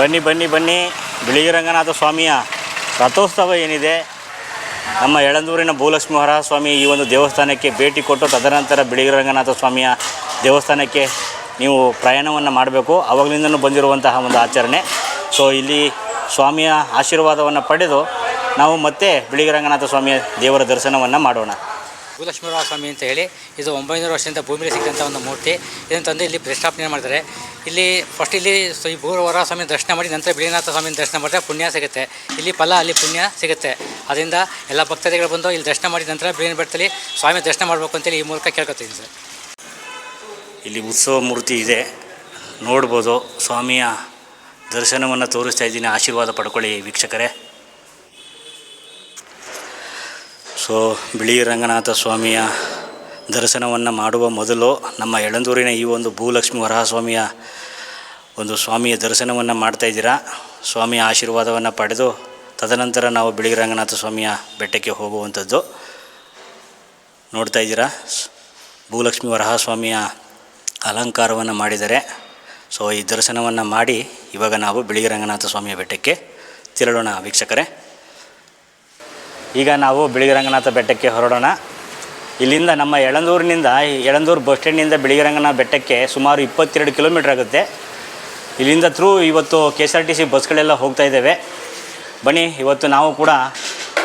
ಬನ್ನಿ ಬನ್ನಿ ಬನ್ನಿ. ಬಿಳಿಗಿ ರಂಗನಾಥ ಸ್ವಾಮಿಯ ರಥೋತ್ಸವ ಏನಿದೆ, ನಮ್ಮ ಯಳಂದೂರಿನ ಭೂಲಕ್ಷ್ಮಿ ವರಹ ಸ್ವಾಮಿ ಈ ಒಂದು ದೇವಸ್ಥಾನಕ್ಕೆ ಭೇಟಿ ಕೊಟ್ಟು ತದನಂತರ ಬಿಳಿಗಿ ರಂಗನಾಥ ಸ್ವಾಮಿಯ ದೇವಸ್ಥಾನಕ್ಕೆ ನೀವು ಪ್ರಯಾಣವನ್ನು ಮಾಡಬೇಕು. ಆವಾಗಲಿಂದನೂ ಬಂದಿರುವಂತಹ ಒಂದು ಆಚರಣೆ. ಸೊ ಇಲ್ಲಿ ಸ್ವಾಮಿಯ ಆಶೀರ್ವಾದವನ್ನು ಪಡೆದು ನಾವು ಮತ್ತೆ ಬಿಳಿಗಿ ರಂಗನಾಥ ಸ್ವಾಮಿಯ ದೇವರ ದರ್ಶನವನ್ನು ಮಾಡೋಣ. ಭೂಲಕ್ಷ್ಮಿ ವರಹ ಸ್ವಾಮಿ ಅಂತ ಹೇಳಿ ಇದು 900 ವರ್ಷದಿಂದ ಭೂಮಿಯಲ್ಲಿ ಸಿಕ್ಕಂಥ ಒಂದು ಮೂರ್ತಿ. ಇದನ್ನು ತಂದು ಇಲ್ಲಿ ಪ್ರತಿಷ್ಠಾಪನೆ ಮಾಡ್ತಾರೆ. ಇಲ್ಲಿ ಫಸ್ಟ್ ಇಲ್ಲಿ ಈ ವರಹ ಸ್ವಾಮಿ ದರ್ಶನ ಮಾಡಿ ನಂತರ ಬಿಳಿನಾಥ ಸ್ವಾಮಿನ ದರ್ಶನ ಮಾಡಿದ್ರೆ ಪುಣ್ಯ ಸಿಗುತ್ತೆ. ಇಲ್ಲಿ ಫಲ, ಅಲ್ಲಿ ಪುಣ್ಯ ಸಿಗುತ್ತೆ. ಅದರಿಂದ ಎಲ್ಲ ಭಕ್ತಾದಿಗಳು ಬಂದು ಇಲ್ಲಿ ದರ್ಶನ ಮಾಡಿದ ನಂತರ ಬಿಳಿನ ಬೆಟ್ಟದಲ್ಲಿ ಸ್ವಾಮಿ ದರ್ಶನ ಮಾಡಬೇಕು ಅಂತೇಳಿ ಈ ಮೂಲಕ ಕೇಳ್ಕೊತೀನಿ ಸರ್. ಇಲ್ಲಿ ಉತ್ಸವ ಮೂರ್ತಿ ಇದೆ, ನೋಡ್ಬೋದು. ಸ್ವಾಮಿಯ ದರ್ಶನವನ್ನು ತೋರಿಸ್ತಾ ಇದ್ದೀನಿ, ಆಶೀರ್ವಾದ ಪಡ್ಕೊಳ್ಳಿ ವೀಕ್ಷಕರೇ. ಸೊ ಬಿಳಿಗಿ ರಂಗನಾಥ ಸ್ವಾಮಿಯ ದರ್ಶನವನ್ನು ಮಾಡುವ ಮೊದಲು ನಮ್ಮ ಯಳಂದೂರಿನ ಈ ಒಂದು ಭೂಲಕ್ಷ್ಮಿ ವರಹ ಸ್ವಾಮಿಯ ಒಂದು ಸ್ವಾಮಿಯ ದರ್ಶನವನ್ನು ಮಾಡ್ತಾಯಿದ್ದೀರಾ. ಸ್ವಾಮಿಯ ಆಶೀರ್ವಾದವನ್ನು ಪಡೆದು ತದನಂತರ ನಾವು ಬಿಳಿಗಿ ರಂಗನಾಥ ಸ್ವಾಮಿಯ ಬೆಟ್ಟಕ್ಕೆ ಹೋಗುವಂಥದ್ದು. ನೋಡ್ತಾ ಇದ್ದೀರಾ, ಭೂಲಕ್ಷ್ಮಿ ವರಹ ಸ್ವಾಮಿಯ ಅಲಂಕಾರವನ್ನು ಮಾಡಿದ್ದಾರೆ. ಸೊ ಈ ದರ್ಶನವನ್ನು ಮಾಡಿ ಇವಾಗ ನಾವು ಬಿಳಿಗಿ ರಂಗನಾಥ ಸ್ವಾಮಿಯ ಬೆಟ್ಟಕ್ಕೆ ತೆರಳೋಣ ವೀಕ್ಷಕರೇ. ಈಗ ನಾವು ಬಿಳಿಗಿ ರಂಗನಾಥ ಬೆಟ್ಟಕ್ಕೆ ಹೊರಡೋಣ. ಇಲ್ಲಿಂದ ನಮ್ಮ ಯಳಂದೂರು ಬಸ್ ಸ್ಟ್ಯಾಂಡಿಂದ ಬಿಳಿಗಿ ರಂಗನಾಥ ಬೆಟ್ಟಕ್ಕೆ ಸುಮಾರು 22 ಕಿಲೋಮೀಟ್ರ್ ಆಗುತ್ತೆ. ಇಲ್ಲಿಂದ ಇವತ್ತು KSRTC ಬಸ್ಗಳೆಲ್ಲ ಹೋಗ್ತಾ ಇದ್ದಾವೆ. ಬನ್ನಿ, ಇವತ್ತು ನಾವು ಕೂಡ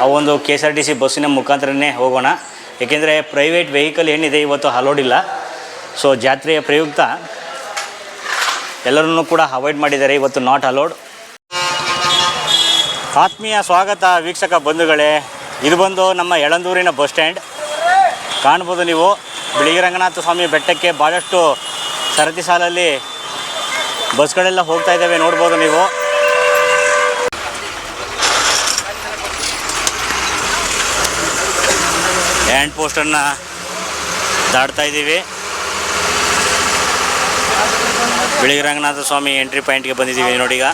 ಆ ಒಂದು KSRTC ಬಸ್ಸಿನ ಮುಖಾಂತರನೇ ಹೋಗೋಣ. ಏಕೆಂದರೆ ಪ್ರೈವೇಟ್ ವೆಹಿಕಲ್ ಏನಿದೆ ಇವತ್ತು ಅಲೋಡಿಲ್ಲ. ಸೊ ಜಾತ್ರೆಯ ಪ್ರಯುಕ್ತ ಎಲ್ಲರನ್ನೂ ಕೂಡ ಅವಾಯ್ಡ್ ಮಾಡಿದ್ದಾರೆ, ಇವತ್ತು ನಾಟ್ ಅಲೋಡ್. ಆತ್ಮೀಯ ಸ್ವಾಗತ ವೀಕ್ಷಕ ಬಂಧುಗಳೇ. ಇದು ಬಂದು ನಮ್ಮ ಯಳಂದೂರಿನ ಬಸ್ ಸ್ಟ್ಯಾಂಡ್. ಕಾಣ್ಬೋದು ನೀವು, ಬಿಳಿಗಿ ರಂಗನಾಥ ಸ್ವಾಮಿ ಬೆಟ್ಟಕ್ಕೆ ಭಾಳಷ್ಟು ಸರತಿ ಸಾಲಲ್ಲಿ ಬಸ್ಗಳೆಲ್ಲ ಹೋಗ್ತಾ ಇದ್ದಾವೆ, ನೋಡ್ಬೋದು ನೀವು. ಹ್ಯಾಂಡ್ ಪೋಸ್ಟನ್ನು ದಾಟ್ತಾ ಇದ್ದೀವಿ. ಬಿಳಿಗಿ ರಂಗನಾಥ ಸ್ವಾಮಿ ಎಂಟ್ರಿ ಪಾಯಿಂಟ್ಗೆ ಬಂದಿದ್ದೀವಿ ನೋಡಿ. ಈಗ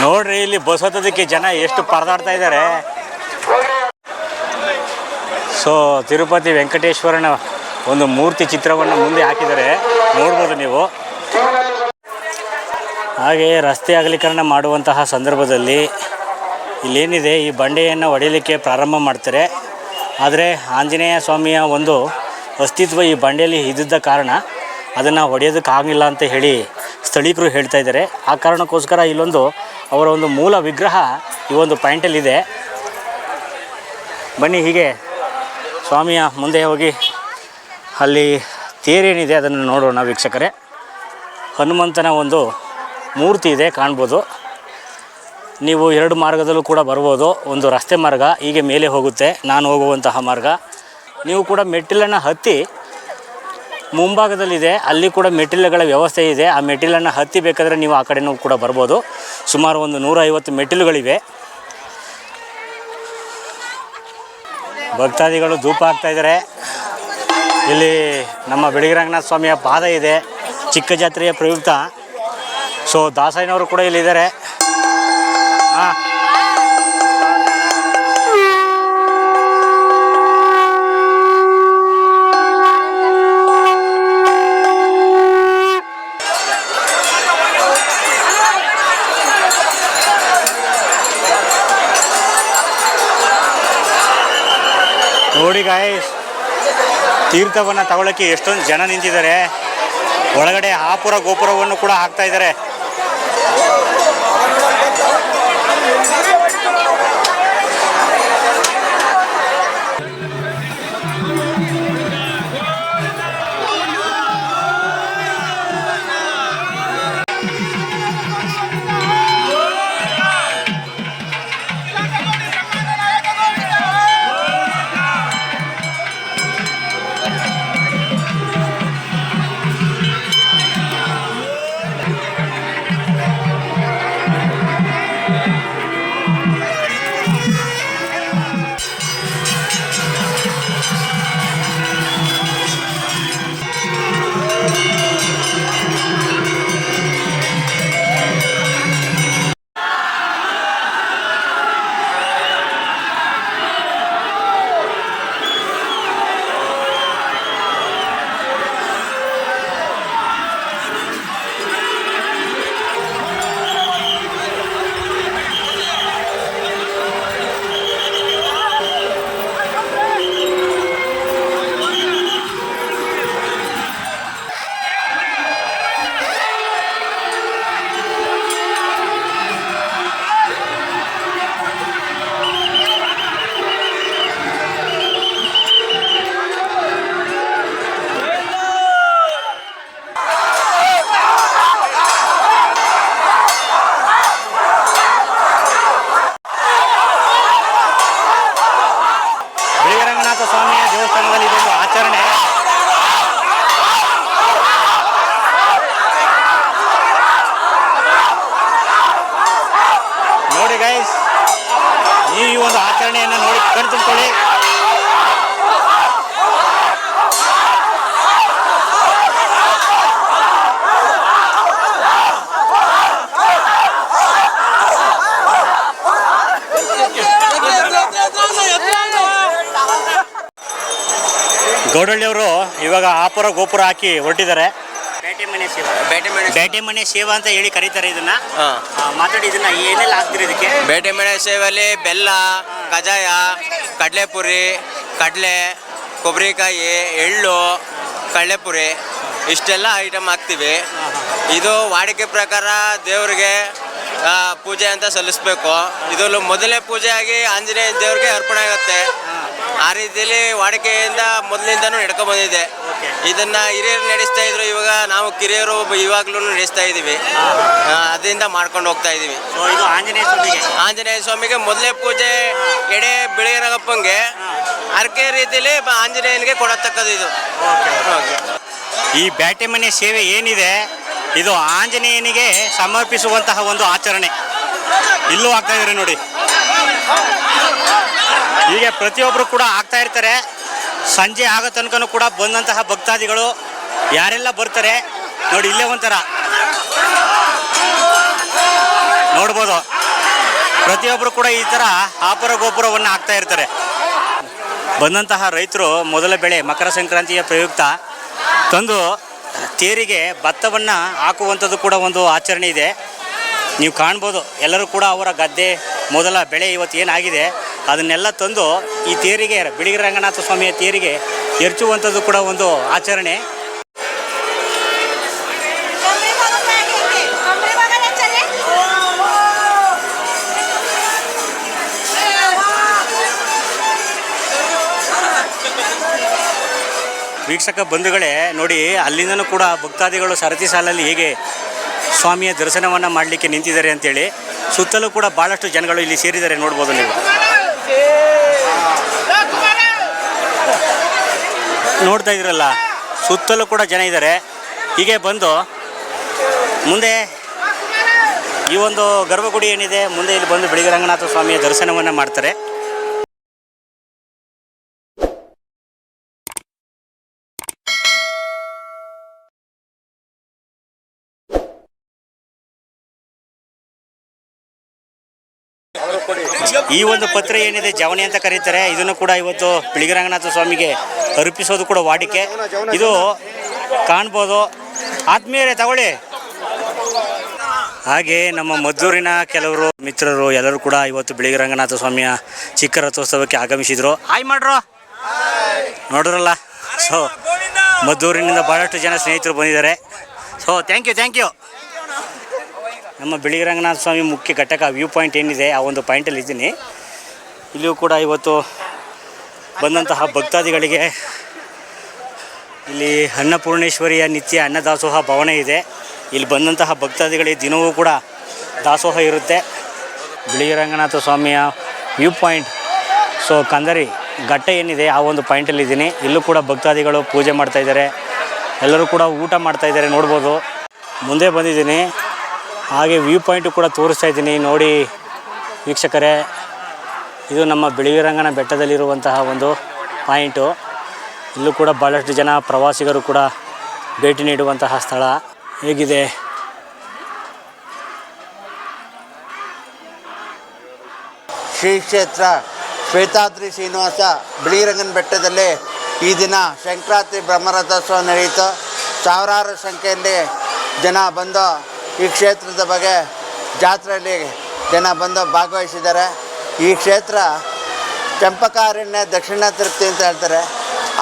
ನೋಡ್ರಿ, ಇಲ್ಲಿ ಬಸ್ ಹತ್ತೋದಕ್ಕೆ ಜನ ಎಷ್ಟು ಪರದಾಡ್ತಾ ಇದ್ದಾರೆ. ಸೊ ತಿರುಪತಿ ವೆಂಕಟೇಶ್ವರನ ಒಂದು ಮೂರ್ತಿ ಚಿತ್ರವನ್ನು ಮುಂದೆ ಹಾಕಿದ್ದಾರೆ, ನೋಡ್ಬೋದು ನೀವು. ಹಾಗೆ ರಸ್ತೆ ಅಗಲೀಕರಣ ಮಾಡುವಂತಹ ಸಂದರ್ಭದಲ್ಲಿ ಇಲ್ಲೇನಿದೆ, ಈ ಬಂಡೆಯನ್ನು ಹೊಡೆಯಲಿಕ್ಕೆ ಪ್ರಾರಂಭ ಮಾಡ್ತಾರೆ. ಆದರೆ ಆಂಜನೇಯ ಸ್ವಾಮಿಯ ಒಂದು ಅಸ್ತಿತ್ವ ಈ ಬಂಡೆಯಲ್ಲಿ ಇದ್ದಿದ್ದ ಕಾರಣ ಅದನ್ನು ಹೊಡೆಯೋದಕ್ಕಾಗಿಲ್ಲ ಅಂತ ಹೇಳಿ ಸ್ಥಳೀಕರು ಹೇಳ್ತಾ ಇದ್ದಾರೆ. ಆ ಕಾರಣಕ್ಕೋಸ್ಕರ ಇಲ್ಲೊಂದು ಅವರ ಒಂದು ಮೂಲ ವಿಗ್ರಹ ಈ ಒಂದು ಪಾಯಿಂಟಲ್ಲಿದೆ. ಬನ್ನಿ, ಹೀಗೆ ಸ್ವಾಮಿಯ ಮುಂದೆ ಹೋಗಿ ಅಲ್ಲಿ ತೇರೇನಿದೆ ಅದನ್ನು ನೋಡೋಣ ವೀಕ್ಷಕರೇ. ಹನುಮಂತನ ಒಂದು ಮೂರ್ತಿ ಇದೆ, ಕಾಣ್ಬೋದು ನೀವು. 2 ಮಾರ್ಗದಲ್ಲೂ ಕೂಡ ಬರ್ಬೋದು. ಒಂದು ರಸ್ತೆ ಮಾರ್ಗ ಹೀಗೆ ಮೇಲೆ ಹೋಗುತ್ತೆ, ನಾನು ಹೋಗುವಂತಹ ಮಾರ್ಗ. ನೀವು ಕೂಡ ಮೆಟ್ಟಿಲನ್ನು ಹತ್ತಿ ಮುಂಭಾಗದಲ್ಲಿದೆ, ಅಲ್ಲಿ ಕೂಡ ಮೆಟ್ಟಿಲುಗಳ ವ್ಯವಸ್ಥೆ ಇದೆ. ಆ ಮೆಟ್ಟಿಲನ್ನು ಹತ್ತಿ ಬೇಕಾದರೆ ನೀವು ಆ ಕಡೆನೂ ಕೂಡ ಬರ್ಬೋದು. ಸುಮಾರು ಒಂದು 150 ಮೆಟ್ಟಿಲುಗಳಿವೆ. ಭಕ್ತಾದಿಗಳು ಧೂಪ ಹಾಕ್ತಾಯಿದ್ದಾರೆ. ಇಲ್ಲಿ ನಮ್ಮ ಬಿಳಿಗಿ ರಂಗನಾಥ ಸ್ವಾಮಿಯ ಪಾದ ಇದೆ, ಚಿಕ್ಕ ಜಾತ್ರೆಯ ಪ್ರಯುಕ್ತ. ಸೊ ದಾಸಯ್ಯನವರು ಕೂಡ ಇಲ್ಲಿದ್ದಾರೆ. ನೋಡಿ ಗಾಯ್ಸ್, ತೀರ್ಥವನ್ನು ತಗೊಳ್ಳೋಕ್ಕೆ ಎಷ್ಟೊಂದು ಜನ ನಿಂತಿದ್ದಾರೆ. ಒಳಗಡೆ ಆಪುರ ಗೋಪುರವನ್ನು ಕೂಡ ಹಾಕ್ತಾ ಇದ್ದಾರೆ. ಕಣ್ ತುಂಬ್ಕೊಳ್ಳಿ. ಗೌಡಳ್ಳಿಯವರು ಇವಾಗ ಆಪುರ ಗೋಪುರ ಹಾಕಿ ಹೊರಟಿದ್ದಾರೆ. ಬೇಟೆ ಮನೆ ಸೇವಾ ಅಂತ ಹೇಳಿ ಕರೀತಾರೆ ಇದನ್ನ. ಮಾತಾಡಿ, ಇದನ್ನ ಏನೆಲ್ಲ ಹಾಕ್ತಿರಿ ಇದಕ್ಕೆ? ಬೇಟೆ ಮನೆ ಸೇವೆಯಲ್ಲಿ ಬೆಲ್ಲ, ಕಜಾಯ, ಕಡಲೆಪುರಿ, ಕಡಲೆ, ಕೊಬ್ಬರಿಕಾಯಿ, ಎಳ್ಳು, ಕಡಲೆಪುರಿ ಇಷ್ಟೆಲ್ಲ ಐಟಮ್ ಹಾಕ್ತೀವಿ. ಇದು ವಾಡಿಕೆ ಪ್ರಕಾರ ದೇವರಿಗೆ ಪೂಜೆ ಅಂತ ಸಲ್ಲಿಸಬೇಕು. ಇದು ಮೊದಲೇ ಪೂಜೆ ಆಗಿ ಆಂಜನೇಯ ದೇವ್ರಿಗೆ ಅರ್ಪಣೆ ಆಗುತ್ತೆ. ಆ ರೀತಿಯಲ್ಲಿ ವಾಡಿಕೆಯಿಂದ ಮೊದಲಿಂದನೂ ನಡ್ಕೊಂಡು ಬಂದಿದೆ. ಇದನ್ನ ಹಿರಿಯರು ನಡೆಸ್ತಾ ಇದ್ರು, ಇವಾಗ ನಾವು ಕಿರಿಯರು ಇವಾಗ್ಲೂ ನಡೆಸ್ತಾ ಇದ್ದೀವಿ. ಅದರಿಂದ ಮಾಡ್ಕೊಂಡು ಹೋಗ್ತಾ ಇದ್ದೀವಿ. ಇದು ಆಂಜನೇಯ ಸ್ವಾಮಿಗೆ ಮೊದಲೇ ಪೂಜೆ ಎಡೆ ಬಿಳಿಯರಂಗಪ್ಪಂಗೆ ಅರ್ಕೆ ರೀತಿಯಲ್ಲಿ ಆಂಜನೇಯನಿಗೆ ಕೊಡತಕ್ಕದ್ದು ಇದು. ಈ ಬೇಟೆ ಮನೆ ಸೇವೆ ಏನಿದೆ ಇದು ಆಂಜನೇಯನಿಗೆ ಸಮರ್ಪಿಸುವಂತಹ ಒಂದು ಆಚರಣೆ. ಇಲ್ಲೂ ಆಗ್ತಾ ಇದ್ದಾರೆ ನೋಡಿ. ಹೀಗೆ ಪ್ರತಿಯೊಬ್ಬರು ಕೂಡ ಆಗ್ತಾ ಇರ್ತಾರೆ. ಸಂಜೆ ಆಗೋ ತನಕನೂ ಕೂಡ ಬಂದಂತಹ ಭಕ್ತಾದಿಗಳು ಯಾರೆಲ್ಲ ಬರ್ತಾರೆ ನೋಡಿ, ಇಲ್ಲೇ ಒಂಥರ ನೋಡ್ಬೋದು. ಪ್ರತಿಯೊಬ್ಬರು ಕೂಡ ಈ ಥರ ಆಪುರ ಗೋಪುರವನ್ನು ಹಾಕ್ತಾ ಇರ್ತಾರೆ. ಬಂದಂತಹ ರೈತರು ಮೊದಲ ಬೆಳೆ ಮಕರ ಸಂಕ್ರಾಂತಿಯ ಪ್ರಯುಕ್ತ ತಂದು ತೇರಿಗೆ ಭತ್ತವನ್ನು ಹಾಕುವಂಥದ್ದು ಕೂಡ ಒಂದು ಆಚರಣೆ ಇದೆ. ನೀವು ಕಾಣ್ಬೋದು, ಎಲ್ಲರೂ ಕೂಡ ಅವರ ಗದ್ದೆ ಮೊದಲ ಬೆಳೆ ಇವತ್ತು ಏನಾಗಿದೆ ಅದನ್ನೆಲ್ಲ ತಂದು ಈ ತೇರಿಗೆ, ಬಿಳಿಗಿರಿ ರಂಗನಾಥ ಸ್ವಾಮಿಯ ತೇರಿಗೆ ಎರಚುವಂಥದ್ದು ಕೂಡ ಒಂದು ಆಚರಣೆ. ವೀಕ್ಷಕ ಬಂಧುಗಳೇ ನೋಡಿ, ಅಲ್ಲಿಂದನೂ ಕೂಡ ಭಕ್ತಾದಿಗಳು ಸರತಿ ಸಾಲಲ್ಲಿ ಹೇಗೆ ಸ್ವಾಮಿಯ ದರ್ಶನವನ್ನು ಮಾಡಲಿಕ್ಕೆ ನಿಂತಿದ್ದಾರೆ ಅಂತೇಳಿ. ಸುತ್ತಲೂ ಕೂಡ ಭಾಳಷ್ಟು ಜನಗಳು ಇಲ್ಲಿ ಸೇರಿದ್ದಾರೆ, ನೋಡ್ಬೋದು ನೀವು. ನೋಡ್ತಾ ಇದ್ದೀರಲ್ಲ, ಸುತ್ತಲೂ ಕೂಡ ಜನ ಇದ್ದಾರೆ. ಹೀಗೆ ಬಂದು ಮುಂದೆ ಈ ಒಂದು ಗರ್ಭಗುಡಿ ಏನಿದೆ ಮುಂದೆ ಇಲ್ಲಿ ಬಂದು ಬಿಳಿಗಿರಿ ರಂಗನಾಥ ಸ್ವಾಮಿಯ ದರ್ಶನವನ್ನು ಮಾಡ್ತಾರೆ. ಈ ಒಂದು ಪತ್ರ ಏನಿದೆ ಜವಣಿ ಅಂತ ಕರೀತಾರೆ, ಇದನ್ನು ಕೂಡ ಇವತ್ತು ಬಿಳಿಗಿರಿ ರಂಗನಾಥ ಸ್ವಾಮಿಗೆ ಅರ್ಪಿಸೋದು ಕೂಡ ವಾಡಿಕೆ. ಇದು ಕಾಣ್ಬೋದು. ಆತ್ಮೀಯರೇ ತಗೊಳ್ಳಿ. ಹಾಗೆ ನಮ್ಮ ಮದ್ದೂರಿನ ಕೆಲವರು ಮಿತ್ರರು ಎಲ್ಲರೂ ಕೂಡ ಇವತ್ತು ಬಿಳಿಗಿರಿ ರಂಗನಾಥ ಸ್ವಾಮಿಯ ಚಿಕ್ಕ ರಥೋತ್ಸವಕ್ಕೆ ಆಗಮಿಸಿದರು. ಹಾಯ್ ಮಾಡ್ರು, ನೋಡ್ರಲ್ಲ. ಸೊ ಮದ್ದೂರಿನಿಂದ ಭಾಳಷ್ಟು ಜನ ಸ್ನೇಹಿತರು ಬಂದಿದ್ದಾರೆ. So thank you. ನಮ್ಮ ಬಿಳಿಗಿರಿ ರಂಗನಾಥ ಸ್ವಾಮಿ ಮುಖ್ಯ ಘಟಕ ವ್ಯೂ ಪಾಯಿಂಟ್ ಏನಿದೆ ಆ ಒಂದು ಪಾಯಿಂಟಲ್ಲಿ ಇದ್ದೀನಿ. ಇಲ್ಲಿಯೂ ಕೂಡ ಇವತ್ತು ಬಂದಂತಹ ಭಕ್ತಾದಿಗಳಿಗೆ ಇಲ್ಲಿ ಅನ್ನಪೂರ್ಣೇಶ್ವರಿಯ ನಿತ್ಯ ಅನ್ನದಾಸೋಹ ಭವನ ಇದೆ. ಇಲ್ಲಿ ಬಂದಂತಹ ಭಕ್ತಾದಿಗಳಿಗೆ ದಿನವೂ ಕೂಡ ದಾಸೋಹ ಇರುತ್ತೆ. ಬಿಳಿಗಿರಿ ರಂಗನಾಥ ಸ್ವಾಮಿಯ ವ್ಯೂ ಪಾಯಿಂಟ್, ಸೊ ಕಂದರಿ ಘಟ್ಟ ಏನಿದೆ ಆ ಒಂದು ಪಾಯಿಂಟಲ್ಲಿದ್ದೀನಿ. ಇಲ್ಲೂ ಕೂಡ ಭಕ್ತಾದಿಗಳು ಪೂಜೆ ಮಾಡ್ತಾಯಿದ್ದಾರೆ, ಎಲ್ಲರೂ ಕೂಡ ಊಟ ಮಾಡ್ತಾಯಿದ್ದಾರೆ, ನೋಡ್ಬೋದು. ಮುಂದೆ ಬಂದಿದ್ದೀನಿ, ಹಾಗೆ ವ್ಯೂ ಪಾಯಿಂಟು ಕೂಡ ತೋರಿಸ್ತಾ ಇದ್ದೀನಿ ನೋಡಿ ವೀಕ್ಷಕರೇ. ಇದು ನಮ್ಮ ಬಿಳಿಗಿರಿ ರಂಗನ ಬೆಟ್ಟದಲ್ಲಿರುವಂತಹ ಒಂದು ಪಾಯಿಂಟು. ಇಲ್ಲೂ ಕೂಡ ಭಾಳಷ್ಟು ಜನ ಪ್ರವಾಸಿಗರು ಕೂಡ ಭೇಟಿ ನೀಡುವಂತಹ ಸ್ಥಳ. ಹೇಗಿದೆ ಶ್ರೀ ಕ್ಷೇತ್ರ ಶ್ವೇತಾದ್ರಿ ಶ್ರೀನಿವಾಸ ಬಿಳಿಗಿರಿರಂಗನ ಬೆಟ್ಟದಲ್ಲಿ ಈ ದಿನ ಸಂಕ್ರಾಂತಿ ಬ್ರಹ್ಮರಥೋತ್ಸವ ನಡೆಯಿತು. ಸಾವಿರಾರು ಸಂಖ್ಯೆಯಲ್ಲಿ ಜನ ಬಂದು ಈ ಕ್ಷೇತ್ರದ ಬಗ್ಗೆ ಜಾತ್ರೆಯಲ್ಲಿ ಜನ ಬಂದು ಭಾಗವಹಿಸಿದ್ದಾರೆ. ಈ ಕ್ಷೇತ್ರ ಚಂಪಕಾರಣ್ಯ ದಕ್ಷಿಣ ತಿರುಪತಿ ಅಂತ ಹೇಳ್ತಾರೆ.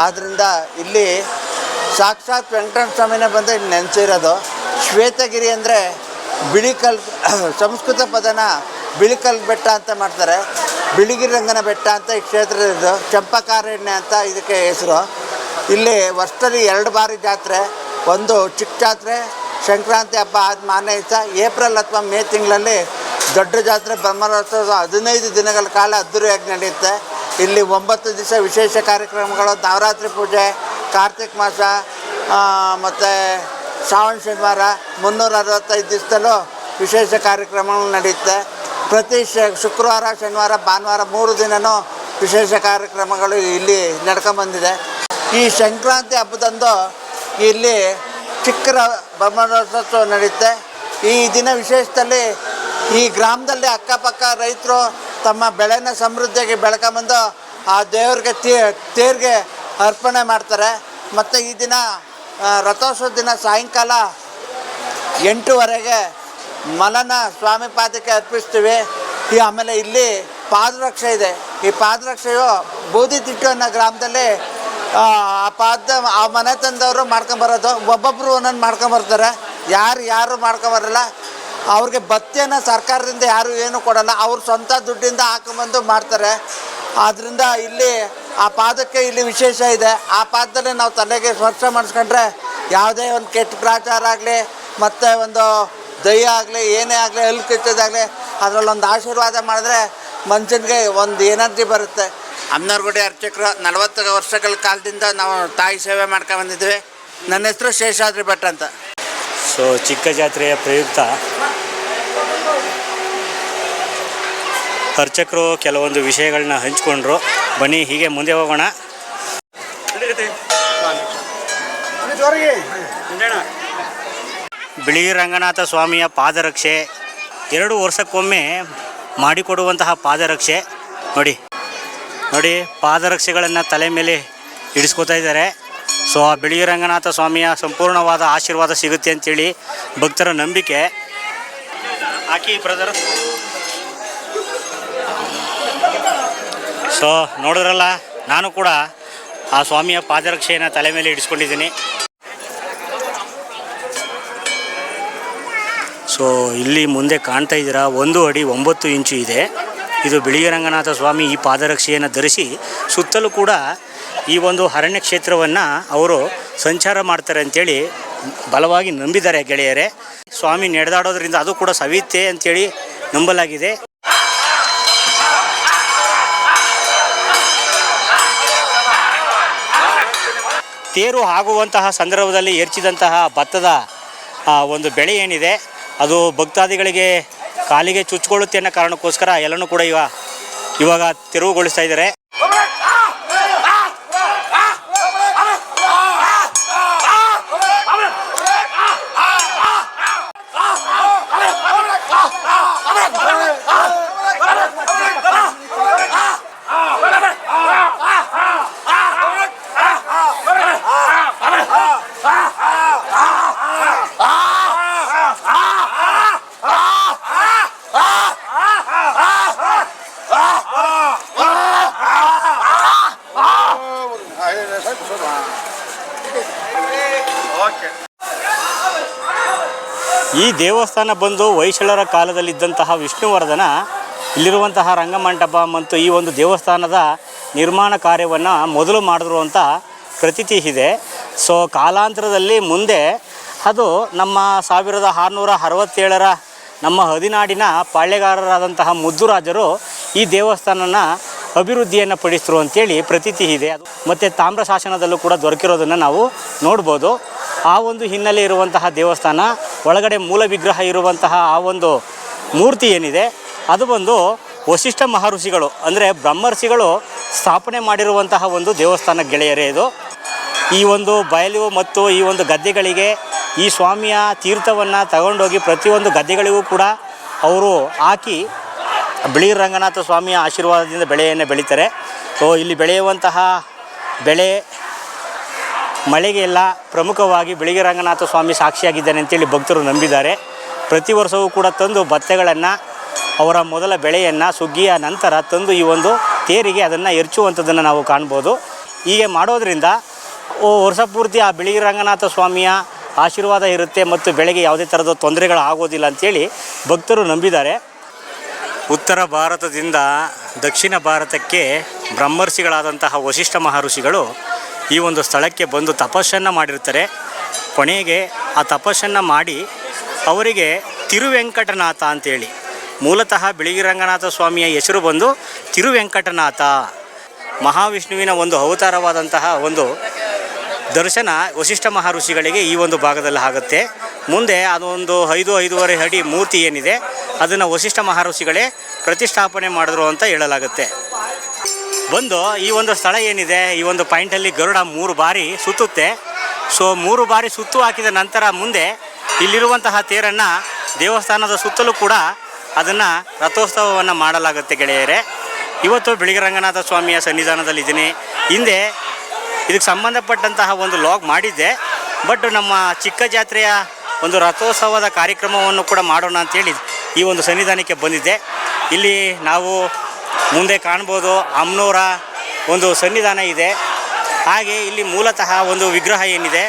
ಆದ್ದರಿಂದ ಇಲ್ಲಿ ಸಾಕ್ಷಾತ್ ವೆಂಕಟೇಶ್ವರ ಸ್ವಾಮಿನೇ ಬಂದು ಇಲ್ಲಿ ನೆನೆಸಿರೋದು. ಶ್ವೇತಗಿರಿ ಅಂದರೆ ಬಿಳಿಕಲ್, ಸಂಸ್ಕೃತ ಪದನ ಬಿಳಿಕಲ್ ಬೆಟ್ಟ ಅಂತ ಮಾಡ್ತಾರೆ. ಬಿಳಿಗಿರಿ ರಂಗನ ಬೆಟ್ಟ ಅಂತ ಈ ಕ್ಷೇತ್ರದ್ದು. ಚಂಪಕಾರಣ್ಯ ಅಂತ ಇದಕ್ಕೆ ಹೆಸರು. ಇಲ್ಲಿ ವರ್ಷದಲ್ಲಿ 2 ಬಾರಿ ಜಾತ್ರೆ. ಒಂದು ಚಿಕ್ಕ ಜಾತ್ರೆ ಸಂಕ್ರಾಂತಿ ಹಬ್ಬ ಆದ ಮಾರನೇ ದಿವಸ, ಏಪ್ರಿಲ್ ಅಥವಾ ಮೇ ತಿಂಗಳಲ್ಲಿ ದೊಡ್ಡ ಜಾತ್ರೆ ಬ್ರಹ್ಮರಥೋತ್ಸವ 15 ದಿನಗಳ ಕಾಲ ಅದ್ದೂರಿಯಾಗಿ ನಡೆಯುತ್ತೆ. ಇಲ್ಲಿ 9 ದಿವಸ ವಿಶೇಷ ಕಾರ್ಯಕ್ರಮಗಳು, ನವರಾತ್ರಿ ಪೂಜೆ, ಕಾರ್ತಿಕ ಮಾಸ ಮತ್ತು ಶ್ರಾವಣ ಶನಿವಾರ 365 ದಿವಸದಲ್ಲೂ ವಿಶೇಷ ಕಾರ್ಯಕ್ರಮಗಳು ನಡೆಯುತ್ತೆ. ಪ್ರತಿ ಶುಕ್ರವಾರ, ಶನಿವಾರ, ಭಾನುವಾರ 3 ದಿನವೂ ವಿಶೇಷ ಕಾರ್ಯಕ್ರಮಗಳು ಇಲ್ಲಿ ನಡ್ಕೊಂಬಂದಿದೆ. ಈ ಸಂಕ್ರಾಂತಿ ಹಬ್ಬದಂದು ಇಲ್ಲಿ ಚಿಕ್ಕ ಬ್ರಹ್ಮರಥೋತ್ಸವ ನಡೆಯುತ್ತೆ. ಈ ದಿನ ವಿಶೇಷದಲ್ಲಿ ಈ ಗ್ರಾಮದಲ್ಲಿ ಅಕ್ಕಪಕ್ಕ ರೈತರು ತಮ್ಮ ಬೆಳೆನ ಸಮೃದ್ಧಿಯಾಗಿ ಬೆಳ್ಕೊಂಬಂದು ಆ ದೇವ್ರಿಗೆ ತೇರಿಗೆ ಅರ್ಪಣೆ ಮಾಡ್ತಾರೆ. ಮತ್ತು ಈ ದಿನ ರಥೋತ್ಸವ ದಿನ ಸಾಯಂಕಾಲ 8:00 ಮಲನ ಸ್ವಾಮಿ ಪಾದಕ್ಕೆ ಅರ್ಪಿಸ್ತೀವಿ. ಆಮೇಲೆ ಇಲ್ಲಿ ಪಾದರಕ್ಷೆ ಇದೆ. ಈ ಪಾದರಕ್ಷೆಯು ಬೂದಿತಿಟ್ಟು ಅನ್ನೋ ಗ್ರಾಮದಲ್ಲಿ ಆ ಮನೆ ತಂದವರು ಮಾಡ್ಕೊಂಬರೋದು. ಒಬ್ಬೊಬ್ಬರು ಒಂದೊಂದು ಮಾಡ್ಕೊಂಬರ್ತಾರೆ. ಯಾರು ಮಾಡ್ಕೊಂಬರಲ್ಲ. ಅವ್ರಿಗೆ ಭತ್ಯೆನ ಸರ್ಕಾರದಿಂದ ಯಾರು ಏನು ಕೊಡಲ್ಲ. ಅವ್ರ ಸ್ವಂತ ದುಡ್ಡಿಂದ ಹಾಕೊಂಬಂದು ಮಾಡ್ತಾರೆ. ಆದ್ದರಿಂದ ಇಲ್ಲಿ ಆ ಪಾದಕ್ಕೆ ಇಲ್ಲಿ ವಿಶೇಷ ಇದೆ. ಆ ಪಾದದಲ್ಲಿ ನಾವು ತಲೆಗೆ ಸ್ಪರ್ಶ ಮಾಡಿಸ್ಕೊಂಡ್ರೆ ಯಾವುದೇ ಒಂದು ಕೆಟ್ಟ ಗ್ರಾಚಾರ ಆಗಲಿ ಮತ್ತು ಒಂದು ದಯ್ಯ ಆಗಲಿ ಏನೇ ಆಗಲಿ ಹಲ್ಲು ಕಿಚ್ಚೋದಾಗಲಿ ಅದರಲ್ಲೊಂದು ಆಶೀರ್ವಾದ ಮಾಡಿದ್ರೆ ಮನುಷ್ಯನಿಗೆ ಒಂದು ಎನರ್ಜಿ ಬರುತ್ತೆ. ಅಮ್ನೋರ್ಗುಡಿ ಅರ್ಚಕರು 40 ವರ್ಷಗಳ ಕಾಲದಿಂದ ನಾವು ತಾಯಿ ಸೇವೆ ಮಾಡ್ಕೊಂಡು ಬಂದಿದ್ದೀವಿ. ನನ್ನ ಹೆಸರು ಶೇಷಾದ್ರಿ ಭಟ್ ಅಂತ. ಸೊ ಚಿಕ್ಕ ಜಾತ್ರೆಯ ಪ್ರಯುಕ್ತ ಅರ್ಚಕರು ಕೆಲವೊಂದು ವಿಷಯಗಳನ್ನ ಹಂಚ್ಕೊಂಡ್ರು. ಬನ್ನಿ ಹೀಗೆ ಮುಂದೆ ಹೋಗೋಣ. ಬಿಳಿ ರಂಗನಾಥ ಸ್ವಾಮಿಯ ಪಾದರಕ್ಷೆ 2 ವರ್ಷಕ್ಕೊಮ್ಮೆ ಮಾಡಿಕೊಡುವಂತಹ ಪಾದರಕ್ಷೆ ನೋಡಿ ಪಾದರಕ್ಷೆಗಳನ್ನು ತಲೆ ಮೇಲೆ ಇಡಿಸ್ಕೋತಾ ಇದ್ದಾರೆ. ಸೊ ಆ ಬಿಳಿ ರಂಗನಾಥ ಸ್ವಾಮಿಯ ಸಂಪೂರ್ಣವಾದ ಆಶೀರ್ವಾದ ಸಿಗುತ್ತೆ ಅಂತೇಳಿ ಭಕ್ತರ ನಂಬಿಕೆ. ಹಾಕಿ ಬ್ರದರ್. ಸೊ ನೋಡಿದ್ರಲ್ಲ, ನಾನು ಕೂಡ ಆ ಸ್ವಾಮಿಯ ಪಾದರಕ್ಷೆಯನ್ನು ತಲೆ ಮೇಲೆ ಇಡಿಸ್ಕೊಂಡಿದ್ದೀನಿ. ಸೊ ಇಲ್ಲಿ ಮುಂದೆ ಕಾಣ್ತಾ ಇದ್ದೀರಾ 1 ಅಡಿ 9 ಇಂಚು ಇದೆ. ಇದು ಬಿಳಿ ರಂಗನಾಥ ಸ್ವಾಮಿ ಈ ಪಾದರಕ್ಷೆಯನ್ನು ಧರಿಸಿ ಸುತ್ತಲೂ ಕೂಡ ಈ ಒಂದು ಅರಣ್ಯ ಕ್ಷೇತ್ರವನ್ನು ಅವರು ಸಂಚಾರ ಮಾಡ್ತಾರೆ ಅಂಥೇಳಿ ಬಲವಾಗಿ ನಂಬಿದ್ದಾರೆ ಗೆಳೆಯರೇ. ಸ್ವಾಮಿ ನಡೆದಾಡೋದ್ರಿಂದ ಅದು ಕೂಡ ಸವಿಯುತ್ತೆ ಅಂಥೇಳಿ ನಂಬಲಾಗಿದೆ. ತೇರು ಆಗುವಂತಹ ಸಂದರ್ಭದಲ್ಲಿ ಎರಚಿದಂತಹ ಭತ್ತದ ಒಂದು ಬೆಳೆ ಏನಿದೆ ಅದು ಭಕ್ತಾದಿಗಳಿಗೆ ಕಾಲಿಗೆ ಚುಚ್ಚಿಕೊಳ್ಳುತ್ತೆ ಅನ್ನೋ ಕಾರಣಕ್ಕೋಸ್ಕರ ಎಲ್ಲನೂ ಕೂಡ ಇವಾಗ ತೆರವುಗೊಳಿಸ್ತಾ ಇದ್ದಾರೆ. ಈ ದೇವಸ್ಥಾನ ಬಂದು ಹೊಯ್ಸಳರ ಕಾಲದಲ್ಲಿದ್ದಂತಹ ವಿಷ್ಣುವರ್ಧನ ಇಲ್ಲಿರುವಂತಹ ರಂಗಮಂಟಪ ಮತ್ತು ಈ ಒಂದು ದೇವಸ್ಥಾನದ ನಿರ್ಮಾಣ ಕಾರ್ಯವನ್ನು ಮೊದಲು ಮಾಡಿದ್ರು ಅಂತ ಪ್ರತೀತಿ ಇದೆ. ಸೊ ಕಾಲಾಂತರದಲ್ಲಿ ಮುಂದೆ ಅದು ನಮ್ಮ 1667ರ ನಮ್ಮ ಹದಿನಾಡಿನ ಪಾಳ್ಯಗಾರರಾದಂತಹ ಮುದ್ದುರಾಜರು ಈ ದೇವಸ್ಥಾನನ ಅಭಿವೃದ್ಧಿಯನ್ನು ಪಡಿಸಿದ್ರು ಅಂತೇಳಿ ಪ್ರತೀತಿ ಇದೆ. ಅದು ಮತ್ತು ತಾಮ್ರ ಶಾಸನದಲ್ಲೂ ಕೂಡ ದೊರಕಿರೋದನ್ನು ನಾವು ನೋಡ್ಬೋದು. ಆ ಒಂದು ಹಿನ್ನೆಲೆ ಇರುವಂತಹ ದೇವಸ್ಥಾನ ಒಳಗಡೆ ಮೂಲ ವಿಗ್ರಹ ಇರುವಂತಹ ಆ ಒಂದು ಮೂರ್ತಿ ಏನಿದೆ ಅದು ಬಂದು ವಸಿಷ್ಠ ಮಹರ್ಷಿಗಳು ಅಂದರೆ ಬ್ರಹ್ಮರ್ಷಿಗಳು ಸ್ಥಾಪನೆ ಮಾಡಿರುವಂತಹ ಒಂದು ದೇವಸ್ಥಾನ ಗೆಳೆಯರೇ ಇದು. ಈ ಒಂದು ಬಯಲು ಮತ್ತು ಈ ಒಂದು ಗದ್ದೆಗಳಿಗೆ ಈ ಸ್ವಾಮಿಯ ತೀರ್ಥವನ್ನು ತಗೊಂಡೋಗಿ ಪ್ರತಿಯೊಂದು ಗದ್ದೆಗಳಿಗೂ ಕೂಡ ಅವರು ಹಾಕಿ ಬಿಳಿ ರಂಗನಾಥ ಸ್ವಾಮಿಯ ಆಶೀರ್ವಾದದಿಂದ ಬೆಳೆಯನ್ನು ಬೆಳೀತಾರೆ. ಸೊ ಇಲ್ಲಿ ಬೆಳೆಯುವಂತಹ ಬೆಳೆ ಮಳೆಗೆಲ್ಲ ಪ್ರಮುಖವಾಗಿ ಬಿಳಿ ರಂಗನಾಥ ಸ್ವಾಮಿ ಸಾಕ್ಷಿಯಾಗಿದ್ದಾನೆ ಅಂತೇಳಿ ಭಕ್ತರು ನಂಬಿದ್ದಾರೆ. ಪ್ರತಿ ವರ್ಷವೂ ಕೂಡ ತಂದು ಭತ್ತಗಳನ್ನು ಅವರ ಮೊದಲ ಬೆಳೆಯನ್ನು ಸುಗ್ಗಿಯ ನಂತರ ತಂದು ಈ ಒಂದು ತೇರಿಗೆ ಅದನ್ನು ಎರಚುವಂಥದ್ದನ್ನು ನಾವು ಕಾಣ್ಬೋದು. ಹೀಗೆ ಮಾಡೋದರಿಂದ ವರ್ಷ ಪೂರ್ತಿ ಆ ಬಿಳಿ ರಂಗನಾಥ ಸ್ವಾಮಿಯ ಆಶೀರ್ವಾದ ಇರುತ್ತೆ ಮತ್ತು ಬೆಳೆಗೆ ಯಾವುದೇ ಥರದ ತೊಂದರೆಗಳು ಆಗೋದಿಲ್ಲ ಅಂಥೇಳಿ ಭಕ್ತರು ನಂಬಿದ್ದಾರೆ. ಉತ್ತರ ಭಾರತದಿಂದ ದಕ್ಷಿಣ ಭಾರತಕ್ಕೆ ಬ್ರಹ್ಮರ್ಷಿಗಳಾದಂತಹ ವಸಿಷ್ಠ ಮಹರ್ಷಿಗಳು ಈ ಒಂದು ಸ್ಥಳಕ್ಕೆ ಬಂದು ತಪಸ್ಸನ್ನು ಮಾಡಿರ್ತಾರೆ. ಕೊನೆಗೆ ಆ ತಪಸ್ಸನ್ನು ಮಾಡಿ ಅವರಿಗೆ ತಿರುವೆಂಕಟನಾಥ ಅಂತೇಳಿ, ಮೂಲತಃ ಬಿಳಿ ರಂಗನಾಥ ಸ್ವಾಮಿಯ ಹೆಸರು ಬಂದು ತಿರುವೆಂಕಟನಾಥ, ಮಹಾವಿಷ್ಣುವಿನ ಒಂದು ಅವತಾರವಾದಂತಹ ಒಂದು ದರ್ಶನ ವಸಿಷ್ಠ ಮಹರ್ಷಿಗಳಿಗೆ ಈ ಒಂದು ಭಾಗದಲ್ಲಿ ಆಗುತ್ತೆ. ಮುಂದೆ ಅದೊಂದು 5-5.5 ಅಡಿ ಮೂರ್ತಿ ಏನಿದೆ ಅದನ್ನು ವಸಿಷ್ಠ ಮಹರ್ಷಿಗಳೇ ಪ್ರತಿಷ್ಠಾಪನೆ ಮಾಡಿದ್ರು ಅಂತ ಹೇಳಲಾಗುತ್ತೆ. ಬಂದು ಈ ಒಂದು ಸ್ಥಳ ಏನಿದೆ, ಈ ಒಂದು ಪಾಯಿಂಟಲ್ಲಿ ಗರುಡ 3 ಬಾರಿ ಸುತ್ತುತ್ತೆ. ಸೊ 3 ಬಾರಿ ಸುತ್ತು ಹಾಕಿದ ನಂತರ ಮುಂದೆ ಇಲ್ಲಿರುವಂತಹ ತೇರನ್ನು ದೇವಸ್ಥಾನದ ಸುತ್ತಲೂ ಕೂಡ ಅದನ್ನು ರಥೋತ್ಸವವನ್ನು ಮಾಡಲಾಗುತ್ತೆ ಗೆಳೆಯರೇ. ಇವತ್ತು ಬಿಳಿಗಿ ರಂಗನಾಥ ಸ್ವಾಮಿಯ ಸನ್ನಿಧಾನದಲ್ಲಿದ್ದೀನಿ. ಹಿಂದೆ ಇದಕ್ಕೆ ಸಂಬಂಧಪಟ್ಟಂತಹ ಒಂದು ಲಾಗ್ ಮಾಡಿದ್ದೆ, ಬಟ್ ನಮ್ಮ ಚಿಕ್ಕ ಜಾತ್ರೆಯ ಒಂದು ರಥೋತ್ಸವದ ಕಾರ್ಯಕ್ರಮವನ್ನು ಕೂಡ ಮಾಡೋಣ ಅಂತೇಳಿ ಈ ಒಂದು ಸನ್ನಿಧಾನಕ್ಕೆ ಬಂದಿದ್ದೆ. ಇಲ್ಲಿ ನಾವು ಮುಂದೆ ಕಾಣ್ಬೋದು ಅಮ್ನೋರ ಒಂದು ಸನ್ನಿಧಾನ ಇದೆ. ಹಾಗೆ ಇಲ್ಲಿ ಮೂಲತಃ ಒಂದು ವಿಗ್ರಹ ಏನಿದೆ,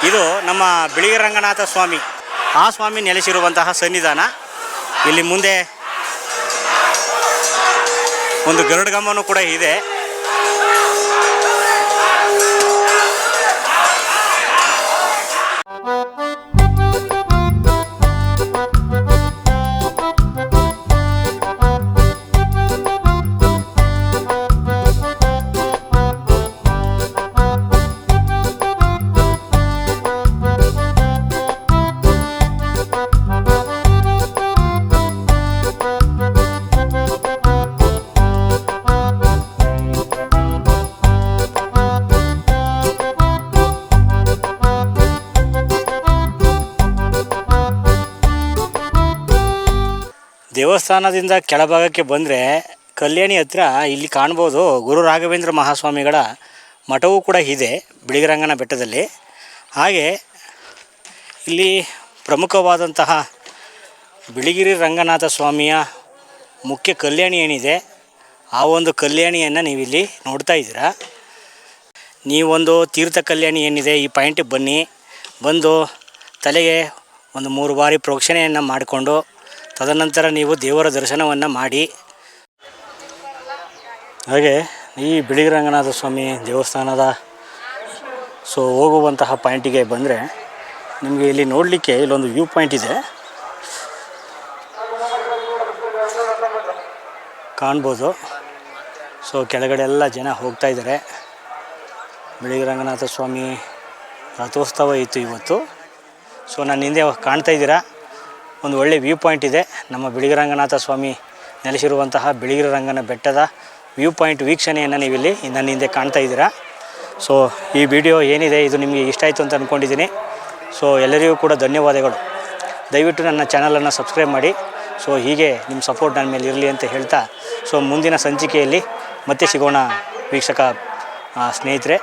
ಇದು ನಮ್ಮ ಬಿಳಿಗಿ ರಂಗನಾಥ ಸ್ವಾಮಿ, ಆ ಸ್ವಾಮಿ ನೆಲೆಸಿರುವಂತಹ ಸನ್ನಿಧಾನ. ಇಲ್ಲಿ ಮುಂದೆ ಒಂದು ಗರುಡಗಮ್ಮನೂ ಕೂಡ ಇದೆ. ದೇವಸ್ಥಾನದಿಂದ ಕೆಳಭಾಗಕ್ಕೆ ಬಂದರೆ ಕಲ್ಯಾಣಿ ಹತ್ರ ಇಲ್ಲಿ ಕಾಣ್ಬೋದು ಗುರು ರಾಘವೇಂದ್ರ ಮಹಾಸ್ವಾಮಿಗಳ ಮಠವೂ ಕೂಡ ಇದೆ ಬಿಳಿಗಿ ರಂಗನ ಬೆಟ್ಟದಲ್ಲಿ. ಹಾಗೆ ಇಲ್ಲಿ ಪ್ರಮುಖವಾದಂತಹ ಬಿಳಿಗಿರಿ ರಂಗನಾಥ ಸ್ವಾಮಿಯ ಮುಖ್ಯ ಕಲ್ಯಾಣಿ ಏನಿದೆ, ಆ ಒಂದು ಕಲ್ಯಾಣಿಯನ್ನು ನೀವಿಲ್ಲಿ ನೋಡ್ತಾ ಇದ್ದೀರಾ. ನೀವೊಂದು ತೀರ್ಥ ಕಲ್ಯಾಣಿ ಏನಿದೆ ಈ ಪಾಯಿಂಟಿಗೆ ಬನ್ನಿ, ಬಂದು ತಲೆಗೆ ಒಂದು 3 ಬಾರಿ ಪ್ರೋಕ್ಷಣೆಯನ್ನು ಮಾಡಿಕೊಂಡು ತದನಂತರ ನೀವು ದೇವರ ದರ್ಶನವನ್ನು ಮಾಡಿ. ಹಾಗೆ ಈ ಬಿಳಿಗಿ ರಂಗನಾಥ ಸ್ವಾಮಿ ದೇವಸ್ಥಾನದ ಹೋಗುವಂತಹ ಪಾಯಿಂಟಿಗೆ ಬಂದರೆ ನಿಮಗೆ ಇಲ್ಲಿ ನೋಡಲಿಕ್ಕೆ ಇಲ್ಲೊಂದು ವ್ಯೂ ಪಾಯಿಂಟ್ ಇದೆ, ಕಾಣ್ಬೋದು. ಕೆಳಗಡೆ ಎಲ್ಲ ಜನ ಹೋಗ್ತಾ ಇದ್ದಾರೆ. ಬಿಳಿಗಿ ರಂಗನಾಥ ಸ್ವಾಮಿ ರಥೋತ್ಸವ ಇತ್ತು ಇವತ್ತು. ನನ್ನ ಹಿಂದೆ ಕಾಣ್ತಾ ಇದ್ದೀರಾ ಒಂದು ಒಳ್ಳೆ ವ್ಯೂ ಪಾಯಿಂಟ್ ಇದೆ. ನಮ್ಮ ಬಿಳಿಗಿ ರಂಗನಾಥ ಸ್ವಾಮಿ ನೆಲೆಸಿರುವಂತಹ ಬಿಳಿಗಿರಿ ರಂಗನ ಬೆಟ್ಟದ ವ್ಯೂ ಪಾಯಿಂಟ್ ವೀಕ್ಷಣೆಯನ್ನು ನೀವಿಲ್ಲಿ ನನ್ನ ಹಿಂದೆ ಕಾಣ್ತಾ ಇದ್ದೀರಾ. ಈ ವಿಡಿಯೋ ಏನಿದೆ ಇದು ನಿಮಗೆ ಇಷ್ಟ ಆಯಿತು ಅಂತ ಅಂದ್ಕೊಂಡಿದ್ದೀನಿ. ಎಲ್ಲರಿಗೂ ಕೂಡ ಧನ್ಯವಾದಗಳು. ದಯವಿಟ್ಟು ನನ್ನ ಚಾನಲನ್ನು ಸಬ್ಸ್ಕ್ರೈಬ್ ಮಾಡಿ. ಹೀಗೆ ನಿಮ್ಮ ಸಪೋರ್ಟ್ ನನ್ನ ಮೇಲೆ ಇರಲಿ ಅಂತ ಹೇಳ್ತಾ ಮುಂದಿನ ಸಂಚಿಕೆಯಲ್ಲಿ ಮತ್ತೆ ಸಿಗೋಣ ವೀಕ್ಷಕ ಸ್ನೇಹಿತರೆ.